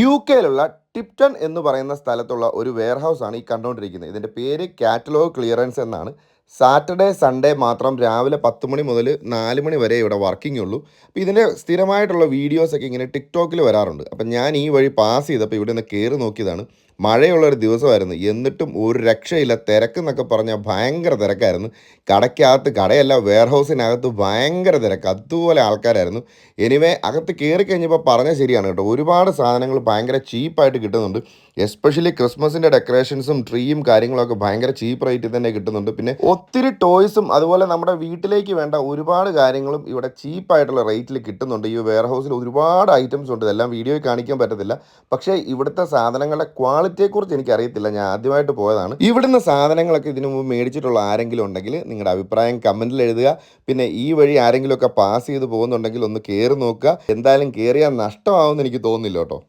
യുകെയിലുള്ള ടിപ്റ്റൺ എന്ന് പറയുന്ന സ്ഥലത്തുള്ള ഒരു വെയർഹൗസ് ആണ് ഈ കണ്ടുകൊണ്ടിരിക്കുന്നത്. ഇതിൻ്റെ പേര് കാറ്റലോഗ് ക്ലിയറൻസ് എന്നാണ്. സാറ്റർഡേ സൺഡേ മാത്രം രാവിലെ 10 മണി മുതൽ 4 മണി വരെ ഇവിടെ വർക്കിംഗ് ഉള്ളൂ. അപ്പോൾ ഇതിൻ്റെ സ്ഥിരമായിട്ടുള്ള വീഡിയോസൊക്കെ ഇങ്ങനെ ടിക്ടോക്കിൽ വരാറുണ്ട്. അപ്പം ഞാൻ ഈ വഴി പാസ് ചെയ്തപ്പോൾ ഇവിടെ നിന്ന് കയറി നോക്കിയതാണ്. മഴയുള്ളൊരു ദിവസമായിരുന്നു, എന്നിട്ടും ഒരു രക്ഷയില്ല. തിരക്കെന്നൊക്കെ പറഞ്ഞാൽ ഭയങ്കര തിരക്കായിരുന്നു. കടയ്ക്കകത്ത്, കടയല്ല, വെയർഹൗസിനകത്ത് ഭയങ്കര തിരക്ക്, അതുപോലെ ആൾക്കാരായിരുന്നു. എനിവേ അകത്ത് കയറി കഴിഞ്ഞപ്പോൾ പറഞ്ഞാൽ ശരിയാണ് കേട്ടോ, ഒരുപാട് സാധനങ്ങൾ ഭയങ്കര ചീപ്പായിട്ട് കിട്ടുന്നുണ്ട്. എസ്പെഷ്യലി ക്രിസ്മസിൻ്റെ ഡെക്കറേഷൻസും ട്രീയും കാര്യങ്ങളൊക്കെ ഭയങ്കര ചീപ്പ് റേറ്റിൽ തന്നെ കിട്ടുന്നുണ്ട്. പിന്നെ ഒത്തിരി ടോയ്സും അതുപോലെ നമ്മുടെ വീട്ടിലേക്ക് വേണ്ട ഒരുപാട് കാര്യങ്ങളും ഇവിടെ ചീപ്പായിട്ടുള്ള റേറ്റിൽ കിട്ടുന്നുണ്ട്. ഈ വെയർഹൗസിൽ ഒരുപാട് ഐറ്റംസ് ഉണ്ട്, ഇതെല്ലാം വീഡിയോയിൽ കാണിക്കാൻ പറ്റത്തില്ല. പക്ഷേ ഇവിടുത്തെ സാധനങ്ങളുടെ ക്വാളിറ്റിയെക്കുറിച്ച് എനിക്കറിയത്തില്ല, ഞാൻ ആദ്യമായിട്ട് പോയതാണ്. ഇവിടുന്ന് സാധനങ്ങളൊക്കെ ഇതിനു മുമ്പ് മേടിച്ചിട്ടുള്ള ആരെങ്കിലും ഉണ്ടെങ്കിൽ നിങ്ങളുടെ അഭിപ്രായം കമൻറ്റിൽ എഴുതുക. പിന്നെ ഈ വഴി ആരെങ്കിലുമൊക്കെ പാസ് ചെയ്ത് പോകുന്നുണ്ടെങ്കിൽ ഒന്ന് കയറി നോക്കുക. എന്തായാലും കയറിയാൽ നഷ്ടമാവുമെന്ന് എനിക്ക് തോന്നുന്നില്ല കേട്ടോ.